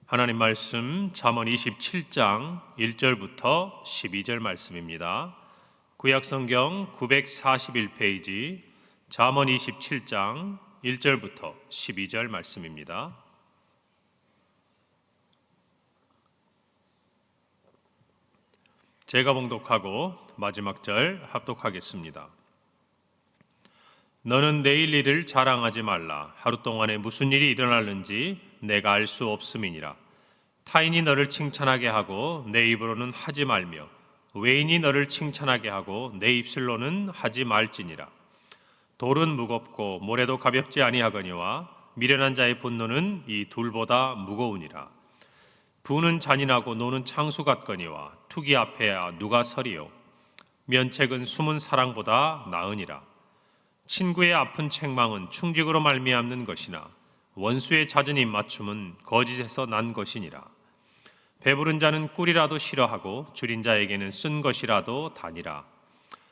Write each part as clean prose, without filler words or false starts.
하나님 말씀 잠언 27장 1절부터 12절 말씀입니다. 구약성경 941페이지 잠언 27장 1절부터 12절 말씀입니다. 제가 봉독하고 마지막 절 합독하겠습니다. 너는 내일 일을 자랑하지 말라. 하루 동안에 무슨 일이 일어날는지 내가 알 수 없음이니라. 타인이 너를 칭찬하게 하고 내 입으로는 하지 말며 외인이 너를 칭찬하게 하고 내 입술로는 하지 말지니라. 돌은 무겁고 모래도 가볍지 아니하거니와 미련한 자의 분노는 이 둘보다 무거우니라. 부는 잔인하고 노는 창수 같거니와 투기 앞에야 누가 서리요. 면책은 숨은 사랑보다 나으니라. 친구의 아픈 책망은 충직으로 말미암는 것이나 원수의 잦은 입맞춤은 거짓에서 난 것이니라. 배부른 자는 꿀이라도 싫어하고 줄인 자에게는 쓴 것이라도 다니라.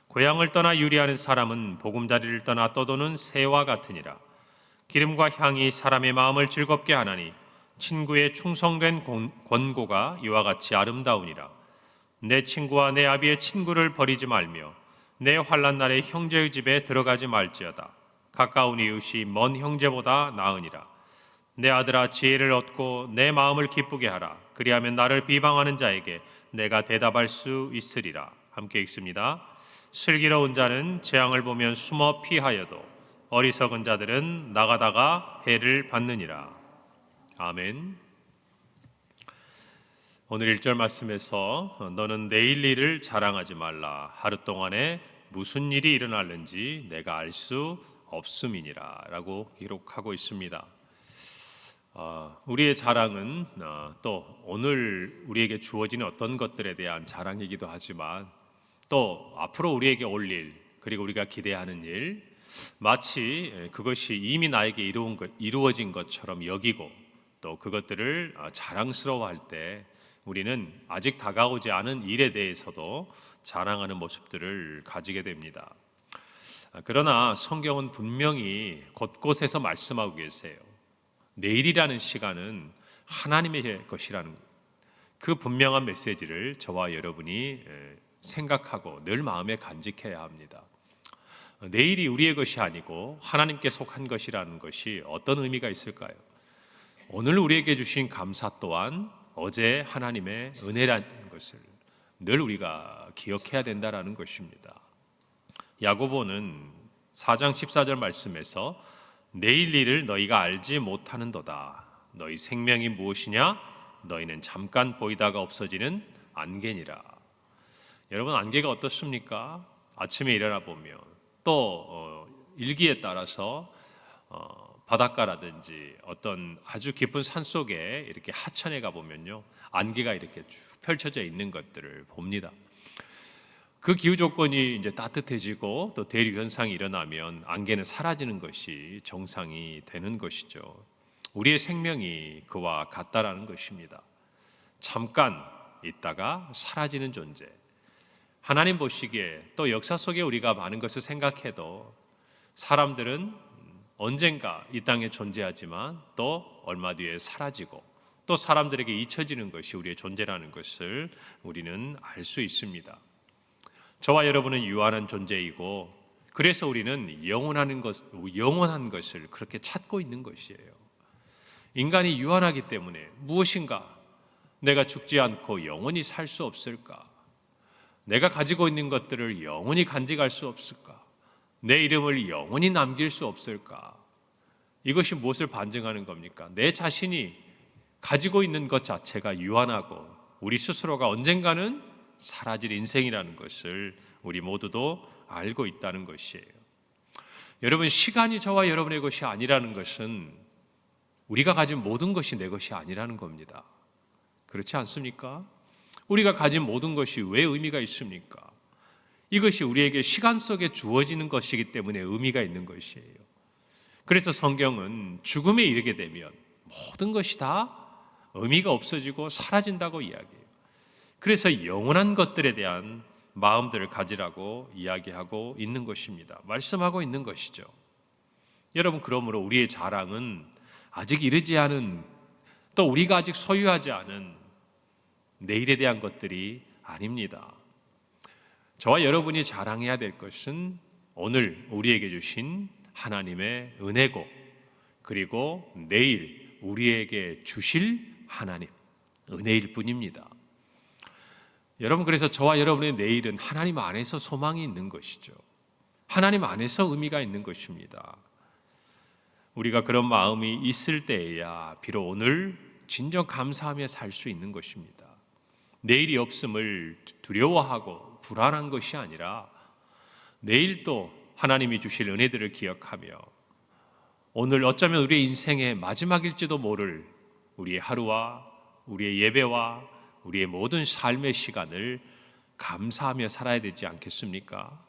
고향을 떠나 유리하는 사람은 보금자리를 떠나 떠도는 새와 같으니라. 기름과 향이 사람의 마음을 즐겁게 하나니 친구의 충성된 권고가 이와 같이 아름다우니라. 내 친구와 내 아비의 친구를 버리지 말며 내 환난 날에 형제의 집에 들어가지 말지어다. 가까운 이웃이 먼 형제보다 나으니라. 내 아들아, 지혜를 얻고 내 마음을 기쁘게 하라. 그리하면 나를 비방하는 자에게 내가 대답할 수 있으리라. 함께 읽습니다. 슬기로운 자는 재앙을 보면 숨어 피하여도 어리석은 자들은 나가다가 해를 받느니라. 아멘. 오늘 1절 말씀에서 너는 내일 일을 자랑하지 말라. 하루 동안에 무슨 일이 일어날는지 내가 알 수 없음이니라 라고 기록하고 있습니다. 우리의 자랑은 또 오늘 우리에게 주어지는 어떤 것들에 대한 자랑이기도 하지만 또 앞으로 우리에게 올 일, 그리고 우리가 기대하는 일, 마치 그것이 이미 나에게 이루어진 것처럼 여기고 또 그것들을 자랑스러워할 때 우리는 아직 다가오지 않은 일에 대해서도 자랑하는 모습들을 가지게 됩니다. 그러나 성경은 분명히 곳곳에서 말씀하고 계세요. 내일이라는 시간은 하나님의 것이라는 그 분명한 메시지를 저와 여러분이 생각하고 늘 마음에 간직해야 합니다. 내일이 우리의 것이 아니고 하나님께 속한 것이라는 것이 어떤 의미가 있을까요? 오늘 우리에게 주신 감사 또한 어제 하나님의 은혜라는 것을 늘 우리가 기억해야 된다라는 것입니다. 야고보는 4장 14절 말씀에서 내일 일을 너희가 알지 못하는도다. 너희 생명이 무엇이냐? 너희는 잠깐 보이다가 없어지는 안개니라. 여러분, 안개가 어떻습니까? 아침에 일어나 보면 또 일기에 따라서 바닷가라든지 어떤 아주 깊은 산 속에 이렇게 하천에 가보면요, 안개가 이렇게 쭉 펼쳐져 있는 것들을 봅니다. 그 기후 조건이 이제 따뜻해지고 또 대류 현상이 일어나면 안개는 사라지는 것이 정상이 되는 것이죠. 우리의 생명이 그와 같다라는 것입니다. 잠깐 있다가 사라지는 존재. 하나님 보시기에 또 역사 속에 우리가 많은 것을 생각해도 사람들은 언젠가 이 땅에 존재하지만 또 얼마 뒤에 사라지고 또 사람들에게 잊혀지는 것이 우리의 존재라는 것을 우리는 알 수 있습니다. 저와 여러분은 유한한 존재이고 그래서 우리는 영원한 것을 그렇게 찾고 있는 것이에요. 인간이 유한하기 때문에 무엇인가 내가 죽지 않고 영원히 살 수 없을까? 내가 가지고 있는 것들을 영원히 간직할 수 없을까? 내 이름을 영원히 남길 수 없을까? 이것이 무엇을 반증하는 겁니까? 내 자신이 가지고 있는 것 자체가 유한하고 우리 스스로가 언젠가는 사라질 인생이라는 것을 우리 모두도 알고 있다는 것이에요. 여러분, 시간이 저와 여러분의 것이 아니라는 것은 우리가 가진 모든 것이 내 것이 아니라는 겁니다. 그렇지 않습니까? 우리가 가진 모든 것이 왜 의미가 있습니까? 이것이 우리에게 시간 속에 주어지는 것이기 때문에 의미가 있는 것이에요. 그래서 성경은 죽음에 이르게 되면 모든 것이 다 의미가 없어지고 사라진다고 이야기해요. 그래서 영원한 것들에 대한 마음들을 가지라고 이야기하고 있는 것입니다. 말씀하고 있는 것이죠. 여러분, 그러므로 우리의 자랑은 아직 이르지 않은 또 우리가 아직 소유하지 않은 내일에 대한 것들이 아닙니다. 저와 여러분이 자랑해야 될 것은 오늘 우리에게 주신 하나님의 은혜고, 그리고 내일 우리에게 주실 하나님 은혜일 뿐입니다. 여러분, 그래서 저와 여러분의 내일은 하나님 안에서 소망이 있는 것이죠. 하나님 안에서 의미가 있는 것입니다. 우리가 그런 마음이 있을 때에야 비록 오늘 진정 감사하며 살 수 있는 것입니다. 내일이 없음을 두려워하고 불안한 것이 아니라 내일 또 하나님이 주실 은혜들을 기억하며 오늘 어쩌면 우리의 인생의 마지막일지도 모를 우리의 하루와 우리의 예배와 우리의 모든 삶의 시간을 감사하며 살아야 되지 않겠습니까?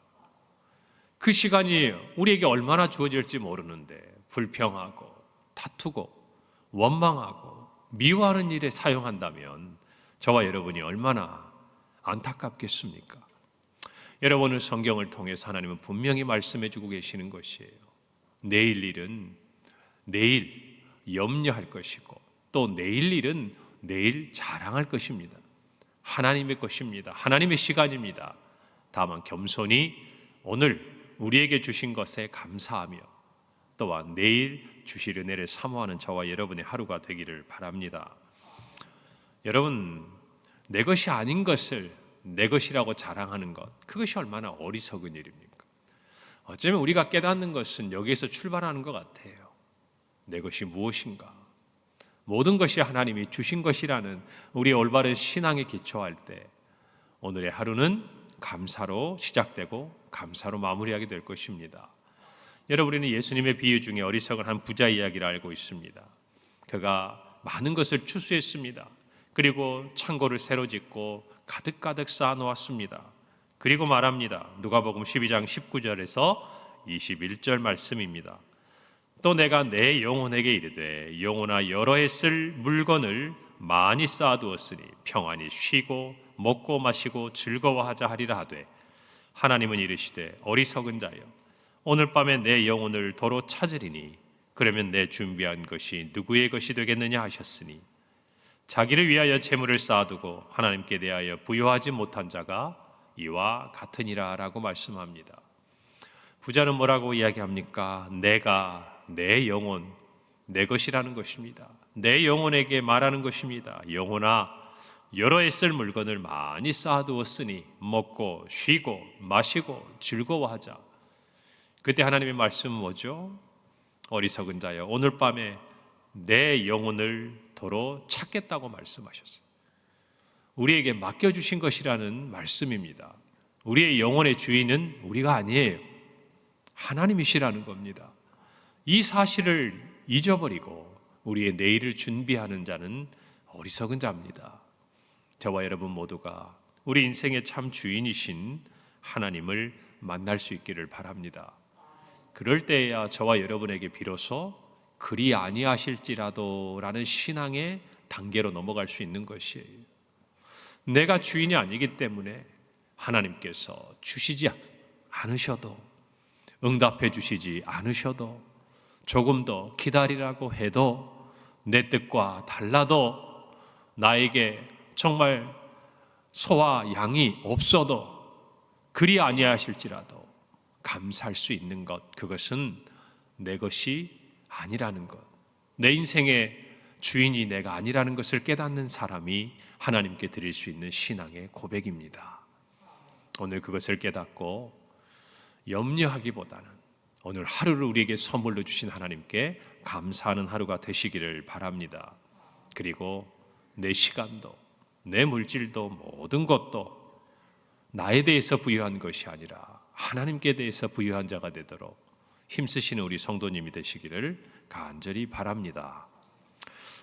그 시간이 우리에게 얼마나 주어질지 모르는데 불평하고 다투고 원망하고 미워하는 일에 사용한다면 저와 여러분이 얼마나 안타깝겠습니까? 여러분은 성경을 통해서 하나님은 분명히 말씀해 주고 계시는 것이에요. 내일 일은 내일 염려할 것이고 또 내일 일은 내일 자랑할 것입니다. 하나님의 것입니다. 하나님의 시간입니다. 다만 겸손히 오늘 우리에게 주신 것에 감사하며 또한 내일 주실 은혜를 사모하는 저와 여러분의 하루가 되기를 바랍니다. 여러분, 내 것이 아닌 것을 내 것이라고 자랑하는 것, 그것이 얼마나 어리석은 일입니까? 어쩌면 우리가 깨닫는 것은 여기에서 출발하는 것 같아요. 내 것이 무엇인가? 모든 것이 하나님이 주신 것이라는 우리의 올바른 신앙에 기초할 때 오늘의 하루는 감사로 시작되고 감사로 마무리하게 될 것입니다. 여러분, 우리는 예수님의 비유 중에 어리석은 한 부자 이야기를 알고 있습니다. 그가 많은 것을 추수했습니다. 그리고 창고를 새로 짓고 가득가득 쌓아놓았습니다. 그리고 말합니다. 누가복음 12장 19절에서 21절 말씀입니다. 또 내가 내 영혼에게 이르되 영혼아 여러 해 쓸 물건을 많이 쌓아두었으니 평안히 쉬고 먹고 마시고 즐거워하자 하리라 하되 하나님은 이르시되 어리석은 자여 오늘 밤에 내 영혼을 도로 찾으리니 그러면 내 준비한 것이 누구의 것이 되겠느냐 하셨으니 자기를 위하여 재물을 쌓아두고 하나님께 대하여 부여하지 못한 자가 이와 같으니라 라고 말씀합니다. 부자는 뭐라고 이야기합니까? 내가 내 영혼, 내 것이라는 것입니다. 내 영혼에게 말하는 것입니다. 영혼아, 여러 해 쓸 물건을 많이 쌓아두었으니 먹고 쉬고 마시고 즐거워하자. 그때 하나님의 말씀은 뭐죠? 어리석은 자여, 오늘 밤에 내 영혼을 도로 찾겠다고 말씀하셨어요. 우리에게 맡겨주신 것이라는 말씀입니다. 우리의 영혼의 주인은 우리가 아니에요. 하나님이시라는 겁니다. 이 사실을 잊어버리고 우리의 내일을 준비하는 자는 어리석은 자입니다. 저와 여러분 모두가 우리 인생의 참 주인이신 하나님을 만날 수 있기를 바랍니다. 그럴 때에야 저와 여러분에게 비로소 그리 아니하실지라도 라는 신앙의 단계로 넘어갈 수 있는 것이에요. 내가 주인이 아니기 때문에 하나님께서 주시지 않으셔도, 응답해 주시지 않으셔도, 조금 더 기다리라고 해도, 내 뜻과 달라도, 나에게 정말 소와 양이 없어도 그리 아니하실지라도 감사할 수 있는 것, 그것은 내 것이 아니라는 것, 내 인생의 주인이 내가 아니라는 것을 깨닫는 사람이 하나님께 드릴 수 있는 신앙의 고백입니다. 오늘 그것을 깨닫고 염려하기보다는 오늘 하루를 우리에게 선물로 주신 하나님께 감사하는 하루가 되시기를 바랍니다. 그리고 내 시간도 내 물질도 모든 것도 나에 대해서 부여한 것이 아니라 하나님께 대해서 부여한 자가 되도록 힘쓰시는 우리 성도님이 되시기를 간절히 바랍니다.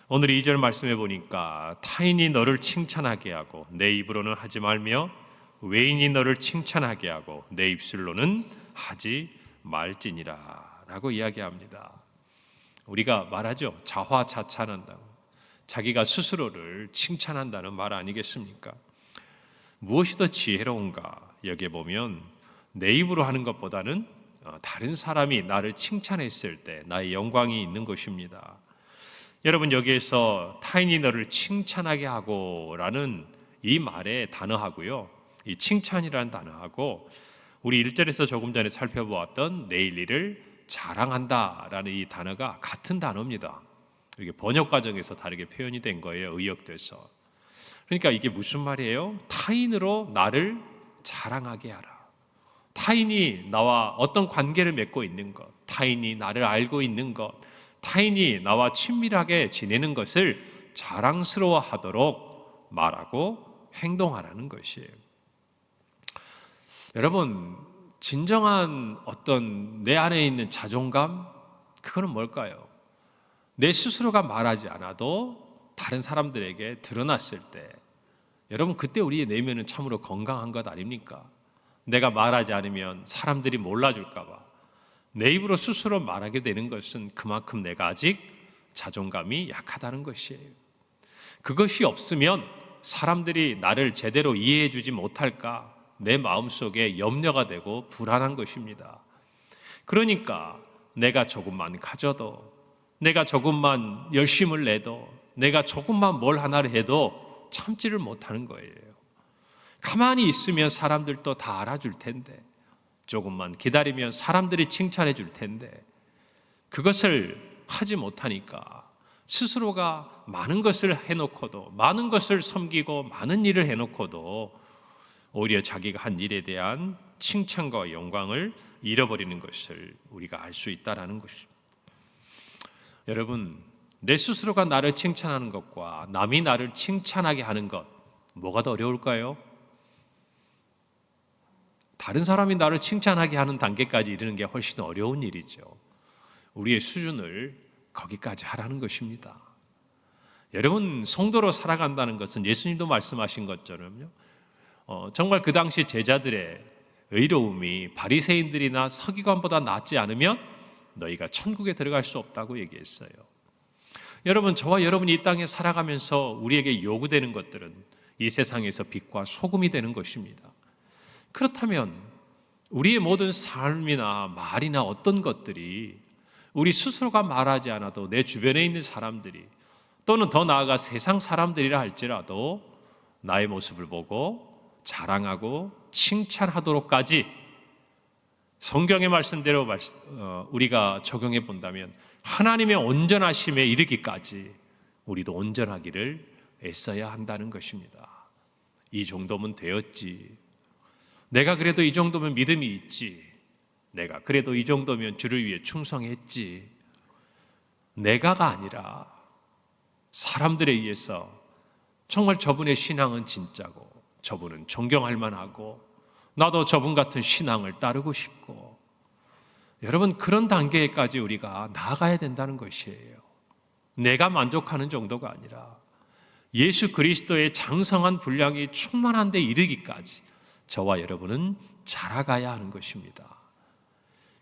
오늘 2절 말씀해 보니까 타인이 너를 칭찬하게 하고 내 입으로는 하지 말며 외인이 너를 칭찬하게 하고 내 입술로는 하지 말지니라 라고 이야기합니다. 우리가 말하죠. 자화자찬한다고. 자기가 스스로를 칭찬한다는 말 아니겠습니까? 무엇이 더 지혜로운가? 여기에 보면 내 입으로 하는 것보다는 다른 사람이 나를 칭찬했을 때 나의 영광이 있는 것입니다. 여러분, 여기에서 타인이 너를 칭찬하게 하고라는 이 말의 단어하고요, 이 칭찬이라는 단어하고 우리 1절에서 조금 전에 살펴보았던 내일 일을 자랑한다라는 이 단어가 같은 단어입니다. 이게 번역 과정에서 다르게 표현이 된 거예요. 의역돼서. 그러니까 이게 무슨 말이에요? 타인으로 나를 자랑하게 하라. 타인이 나와 어떤 관계를 맺고 있는 것, 타인이 나를 알고 있는 것, 타인이 나와 친밀하게 지내는 것을 자랑스러워하도록 말하고 행동하라는 것이에요. 여러분, 진정한 어떤 내 안에 있는 자존감, 그거는 뭘까요? 내 스스로가 말하지 않아도 다른 사람들에게 드러났을 때, 여러분, 그때 우리의 내면은 참으로 건강한 것 아닙니까? 내가 말하지 않으면 사람들이 몰라줄까 봐 내 입으로 스스로 말하게 되는 것은 그만큼 내가 아직 자존감이 약하다는 것이에요. 그것이 없으면 사람들이 나를 제대로 이해해 주지 못할까 내 마음속에 염려가 되고 불안한 것입니다. 그러니까 내가 조금만 가져도, 내가 조금만 열심을 내도, 내가 조금만 뭘 하나를 해도 참지를 못하는 거예요. 가만히 있으면 사람들도 다 알아줄 텐데, 조금만 기다리면 사람들이 칭찬해 줄 텐데, 그것을 하지 못하니까 스스로가 많은 것을 해놓고도, 많은 것을 섬기고 많은 일을 해놓고도 오히려 자기가 한 일에 대한 칭찬과 영광을 잃어버리는 것을 우리가 알 수 있다는 것입니다. 여러분, 내 스스로가 나를 칭찬하는 것과 남이 나를 칭찬하게 하는 것, 뭐가 더 어려울까요? 다른 사람이 나를 칭찬하게 하는 단계까지 이르는 게 훨씬 어려운 일이죠. 우리의 수준을 거기까지 하라는 것입니다. 여러분, 성도로 살아간다는 것은 예수님도 말씀하신 것처럼요, 정말 그 당시 제자들의 의로움이 바리새인들이나 서기관보다 낫지 않으면 너희가 천국에 들어갈 수 없다고 얘기했어요. 여러분, 저와 여러분이 이 땅에 살아가면서 우리에게 요구되는 것들은 이 세상에서 빛과 소금이 되는 것입니다. 그렇다면 우리의 모든 삶이나 말이나 어떤 것들이 우리 스스로가 말하지 않아도 내 주변에 있는 사람들이, 또는 더 나아가 세상 사람들이라 할지라도 나의 모습을 보고 자랑하고 칭찬하도록까지 성경의 말씀대로 우리가 적용해 본다면 하나님의 온전하심에 이르기까지 우리도 온전하기를 애써야 한다는 것입니다. 이 정도면 되었지, 내가 그래도 이 정도면 믿음이 있지, 내가 그래도 이 정도면 주를 위해 충성했지, 내가가 아니라 사람들에 의해서 정말 저분의 신앙은 진짜고, 저분은 존경할 만하고, 나도 저분 같은 신앙을 따르고 싶고, 여러분, 그런 단계까지 우리가 나아가야 된다는 것이에요. 내가 만족하는 정도가 아니라 예수 그리스도의 장성한 분량이 충만한 데 이르기까지 저와 여러분은 자라가야 하는 것입니다.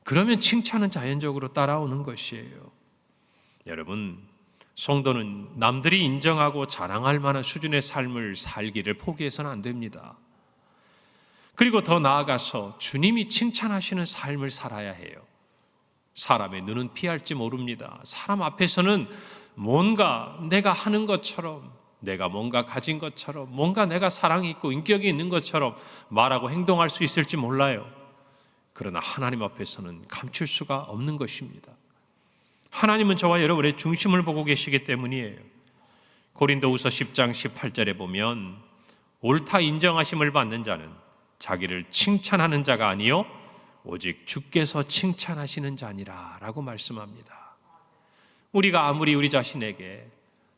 그러면 칭찬은 자연적으로 따라오는 것이에요. 여러분, 성도는 남들이 인정하고 자랑할 만한 수준의 삶을 살기를 포기해서는 안 됩니다. 그리고 더 나아가서 주님이 칭찬하시는 삶을 살아야 해요. 사람의 눈은 피할지 모릅니다. 사람 앞에서는 뭔가 내가 하는 것처럼, 내가 뭔가 가진 것처럼, 뭔가 내가 사랑이 있고 인격이 있는 것처럼 말하고 행동할 수 있을지 몰라요. 그러나 하나님 앞에서는 감출 수가 없는 것입니다. 하나님은 저와 여러분의 중심을 보고 계시기 때문이에요. 고린도후서 10장 18절에 보면 옳다 인정하심을 받는 자는 자기를 칭찬하는 자가 아니요 오직 주께서 칭찬하시는 자니라 라고 말씀합니다. 우리가 아무리 우리 자신에게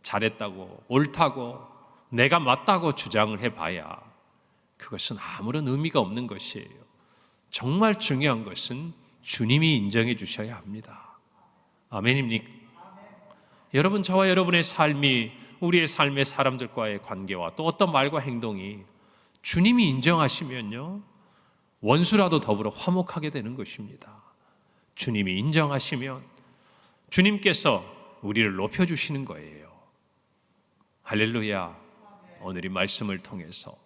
잘했다고, 옳다고, 내가 맞다고 주장을 해봐야 그것은 아무런 의미가 없는 것이에요. 정말 중요한 것은 주님이 인정해 주셔야 합니다. 아멘입니까? 여러분, 저와 여러분의 삶이, 우리의 삶의 사람들과의 관계와 또 어떤 말과 행동이 주님이 인정하시면요, 원수라도 더불어 화목하게 되는 것입니다. 주님이 인정하시면 주님께서 우리를 높여주시는 거예요. 할렐루야. 오늘 이 말씀을 통해서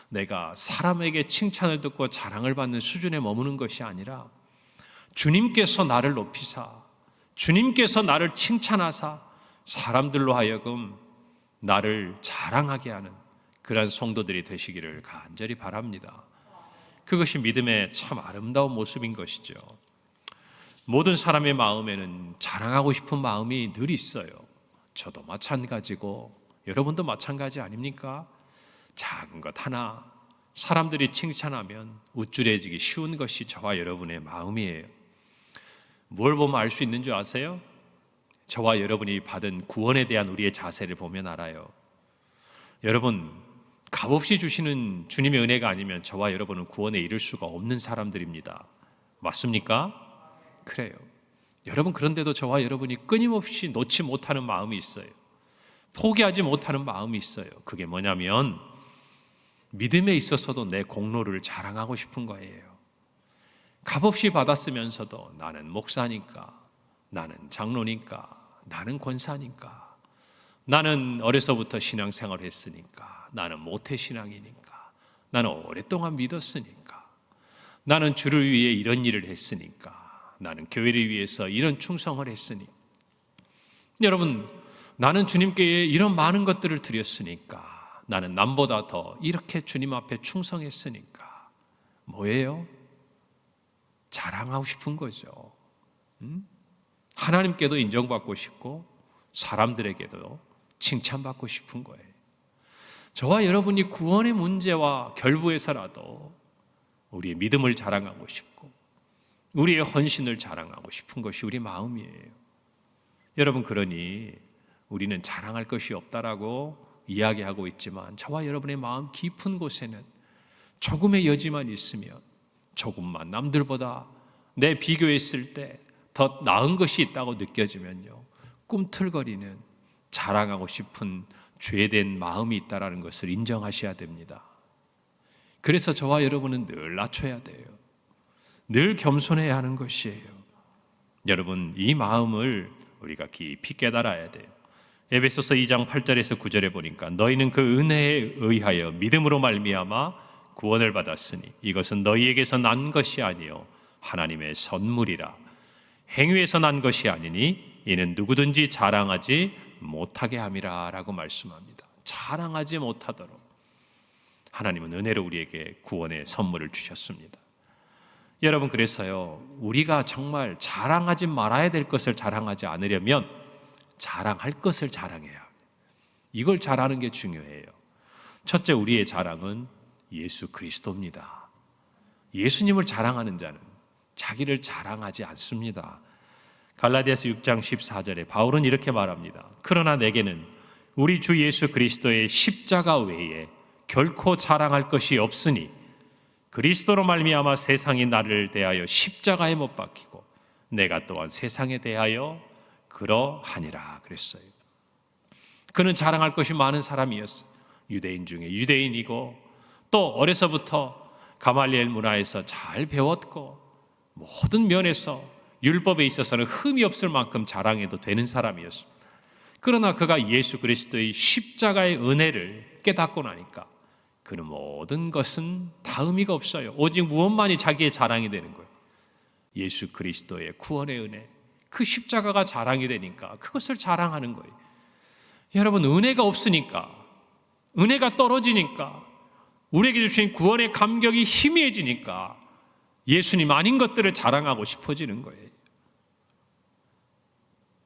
내가 사람에게 칭찬을 듣고 자랑을 받는 수준에 머무는 것이 아니라 주님께서 나를 높이사, 주님께서 나를 칭찬하사, 사람들로 하여금 나를 자랑하게 하는 그러한 성도들이 되시기를 간절히 바랍니다. 그것이 믿음의 참 아름다운 모습인 것이죠. 모든 사람의 마음에는 자랑하고 싶은 마음이 늘 있어요. 저도 마찬가지고 여러분도 마찬가지 아닙니까? 작은 것 하나 사람들이 칭찬하면 우쭐해지기 쉬운 것이 저와 여러분의 마음이에요. 뭘 보면 알 수 있는 줄 아세요? 저와 여러분이 받은 구원에 대한 우리의 자세를 보면 알아요. 여러분, 값없이 주시는 주님의 은혜가 아니면 저와 여러분은 구원에 이를 수가 없는 사람들입니다. 맞습니까? 그래요. 여러분, 그런데도 저와 여러분이 끊임없이 놓지 못하는 마음이 있어요. 포기하지 못하는 마음이 있어요. 그게 뭐냐면 믿음에 있어서도 내 공로를 자랑하고 싶은 거예요. 값없이 받았으면서도 나는 목사니까, 나는 장로니까, 나는 권사니까, 나는 어려서부터 신앙생활을 했으니까, 나는 모태신앙이니까, 나는 오랫동안 믿었으니까, 나는 주를 위해 이런 일을 했으니까, 나는 교회를 위해서 이런 충성을 했으니까, 여러분, 나는 주님께 이런 많은 것들을 드렸으니까, 나는 남보다 더 이렇게 주님 앞에 충성했으니까, 뭐예요? 자랑하고 싶은 거죠. 하나님께도 인정받고 싶고 사람들에게도 칭찬받고 싶은 거예요. 저와 여러분이 구원의 문제와 결부해서라도 우리의 믿음을 자랑하고 싶고 우리의 헌신을 자랑하고 싶은 것이 우리 마음이에요. 여러분, 그러니 우리는 자랑할 것이 없다라고 이야기하고 있지만 저와 여러분의 마음 깊은 곳에는 조금의 여지만 있으면, 조금만 남들보다 내 비교했을 때 더 나은 것이 있다고 느껴지면요, 꿈틀거리는 자랑하고 싶은 죄된 마음이 있다는 것을 인정하셔야 됩니다. 그래서 저와 여러분은 늘 낮춰야 돼요. 늘 겸손해야 하는 것이에요. 여러분, 이 마음을 우리가 깊이 깨달아야 돼요. 에베소서 2장 8절에서 9절에 보니까 너희는 그 은혜에 의하여 믿음으로 말미암아 구원을 받았으니 이것은 너희에게서 난 것이 아니요 하나님의 선물이라. 행위에서 난 것이 아니니 이는 누구든지 자랑하지 못하게 함이라 라고 말씀합니다. 자랑하지 못하도록 하나님은 은혜로 우리에게 구원의 선물을 주셨습니다. 여러분, 그래서요, 우리가 정말 자랑하지 말아야 될 것을 자랑하지 않으려면 자랑할 것을 자랑해야 합니다. 이걸 잘하는 게 중요해요. 첫째, 우리의 자랑은 예수 그리스도입니다. 예수님을 자랑하는 자는 자기를 자랑하지 않습니다. 갈라디아서 6장 14절에 바울은 이렇게 말합니다. 그러나 내게는 우리 주 예수 그리스도의 십자가 외에 결코 자랑할 것이 없으니 그리스도로 말미암아 세상이 나를 대하여 십자가에 못 박히고 내가 또한 세상에 대하여 그러하니라 그랬어요. 그는 자랑할 것이 많은 사람이었어요. 유대인 중에 유대인이고 또 어려서부터 가말리엘 문화에서 잘 배웠고 모든 면에서 율법에 있어서는 흠이 없을 만큼 자랑해도 되는 사람이었습니다. 그러나 그가 예수 그리스도의 십자가의 은혜를 깨닫고 나니까 그는 모든 것은 다 의미가 없어요. 오직 무엇만이 자기의 자랑이 되는 거예요. 예수 그리스도의 구원의 은혜, 그 십자가가 자랑이 되니까 그것을 자랑하는 거예요. 여러분, 은혜가 없으니까, 은혜가 떨어지니까, 우리에게 주신 구원의 감격이 희미해지니까 예수님 아닌 것들을 자랑하고 싶어지는 거예요.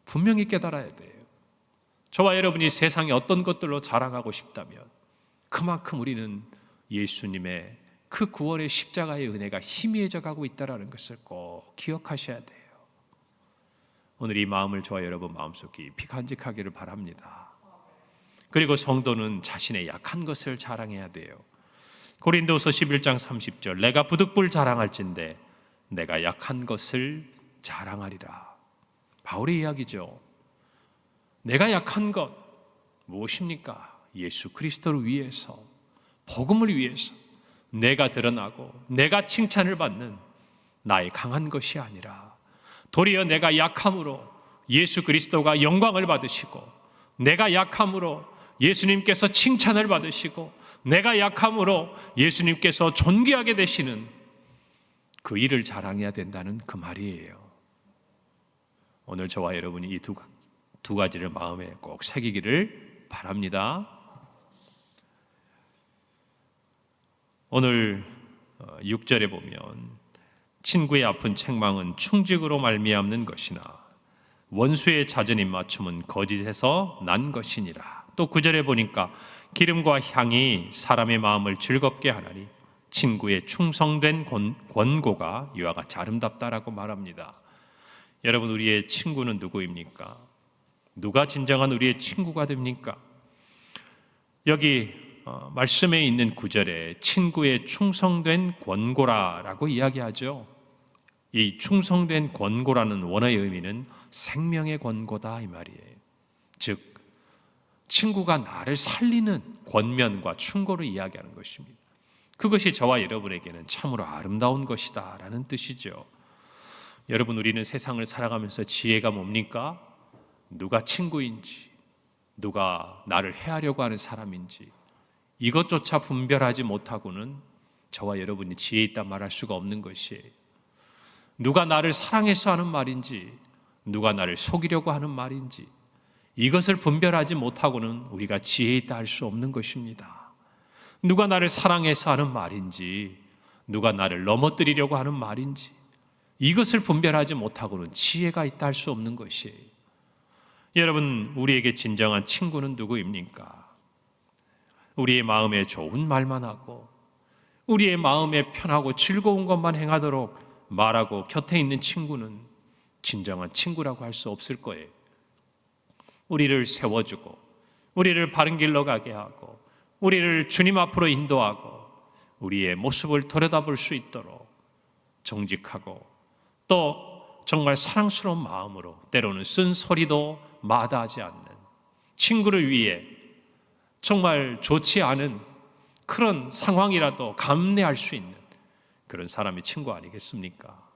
분명히 깨달아야 돼요. 저와 여러분이 세상에 어떤 것들로 자랑하고 싶다면 그만큼 우리는 예수님의 그 구원의 십자가의 은혜가 희미해져 가고 있다는 것을 꼭 기억하셔야 돼요. 오늘 이 마음을 저와 여러분 마음속 깊이 간직하기를 바랍니다. 그리고 성도는 자신의 약한 것을 자랑해야 돼요. 고린도서 11장 30절 내가 부득불 자랑할진대 내가 약한 것을 자랑하리라. 바울의 이야기죠. 내가 약한 것 무엇입니까? 예수 그리스도를 위해서, 복음을 위해서 내가 드러나고 내가 칭찬을 받는 나의 강한 것이 아니라 도리어 내가 약함으로 예수 그리스도가 영광을 받으시고 내가 약함으로 예수님께서 칭찬을 받으시고 내가 약함으로 예수님께서 존귀하게 되시는 그 일을 자랑해야 된다는 그 말이에요. 오늘 저와 여러분이 이 두 두 가지를 마음에 꼭 새기기를 바랍니다. 오늘 6절에 보면 친구의 아픈 책망은 충직으로 말미암는 것이나 원수의 잦은 입맞춤은 거짓에서 난 것이니라. 또 9절에 보니까 기름과 향이 사람의 마음을 즐겁게 하나니 친구의 충성된 권고가 이와 같이 아름답다라고 말합니다. 여러분, 우리의 친구는 누구입니까? 누가 진정한 우리의 친구가 됩니까? 여기 말씀에 있는 9절에 친구의 충성된 권고라라고 이야기하죠. 이 충성된 권고라는 원어의 의미는 생명의 권고다 이 말이에요. 즉 친구가 나를 살리는 권면과 충고를 이야기하는 것입니다. 그것이 저와 여러분에게는 참으로 아름다운 것이다 라는 뜻이죠. 여러분, 우리는 세상을 살아가면서 지혜가 뭡니까? 누가 친구인지, 누가 나를 해하려고 하는 사람인지 이것조차 분별하지 못하고는 저와 여러분이 지혜 있다 말할 수가 없는 것이에요. 누가 나를 사랑해서 하는 말인지, 누가 나를 속이려고 하는 말인지 이것을 분별하지 못하고는 우리가 지혜 있다 할 수 없는 것입니다. 누가 나를 사랑해서 하는 말인지, 누가 나를 넘어뜨리려고 하는 말인지 이것을 분별하지 못하고는 지혜가 있다 할 수 없는 것이에요. 여러분, 우리에게 진정한 친구는 누구입니까? 우리의 마음에 좋은 말만 하고 우리의 마음에 편하고 즐거운 것만 행하도록 말하고 곁에 있는 친구는 진정한 친구라고 할 수 없을 거예요. 우리를 세워주고 우리를 바른 길로 가게 하고 우리를 주님 앞으로 인도하고 우리의 모습을 들여다볼 수 있도록 정직하고 또 정말 사랑스러운 마음으로 때로는 쓴소리도 마다하지 않는 친구를 위해 정말 좋지 않은 그런 상황이라도 감내할 수 있는 그런 사람이 친구 아니겠습니까?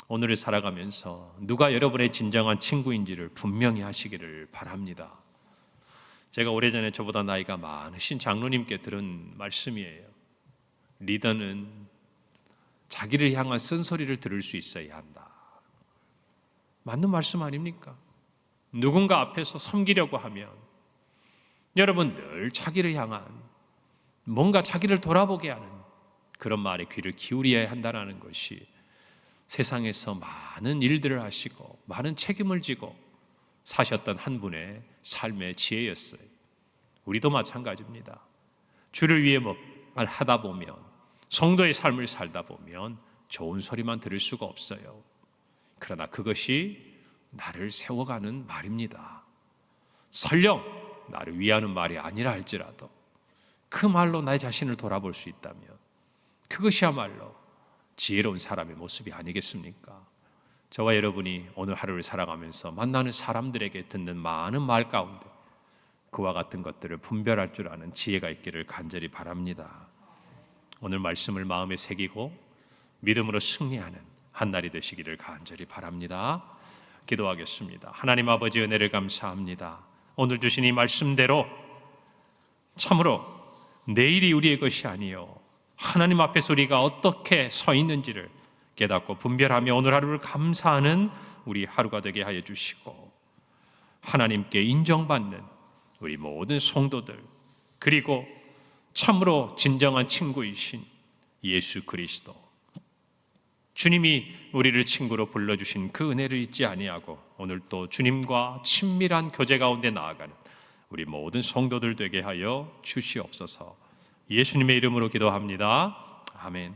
오늘을 살아가면서 누가 여러분의 진정한 친구인지를 분명히 하시기를 바랍니다. 제가 오래전에 저보다 나이가 많으신 장로님께 들은 말씀이에요. 리더는 자기를 향한 쓴소리를 들을 수 있어야 한다. 맞는 말씀 아닙니까? 누군가 앞에서 섬기려고 하면 여러분 늘 자기를 향한 뭔가 자기를 돌아보게 하는 그런 말에 귀를 기울여야 한다는 것이 세상에서 많은 일들을 하시고 많은 책임을 지고 사셨던 한 분의 삶의 지혜였어요. 우리도 마찬가지입니다. 주를 위해 뭘 하다 보면 성도의 삶을 살다 보면 좋은 소리만 들을 수가 없어요. 그러나 그것이 나를 세워가는 말입니다. 설령 나를 위하는 말이 아니라 할지라도 그 말로 나의 자신을 돌아볼 수 있다면 그것이야말로 지혜로운 사람의 모습이 아니겠습니까? 저와 여러분이 오늘 하루를 살아가면서 만나는 사람들에게 듣는 많은 말 가운데 그와 같은 것들을 분별할 줄 아는 지혜가 있기를 간절히 바랍니다. 오늘 말씀을 마음에 새기고 믿음으로 승리하는 한 날이 되시기를 간절히 바랍니다. 기도하겠습니다. 하나님 아버지, 은혜를 감사합니다. 오늘 주신 이 말씀대로 참으로 내일이 우리의 것이 아니요 하나님 앞에서 우리가 어떻게 서 있는지를 깨닫고 분별하며 오늘 하루를 감사하는 우리 하루가 되게 하여 주시고 하나님께 인정받는 우리 모든 성도들 그리고 참으로 진정한 친구이신 예수 그리스도 주님이 우리를 친구로 불러주신 그 은혜를 잊지 아니하고 오늘 또 주님과 친밀한 교제 가운데 나아가는 우리 모든 성도들 되게 하여 주시옵소서. 예수님의 이름으로 기도합니다. 아멘.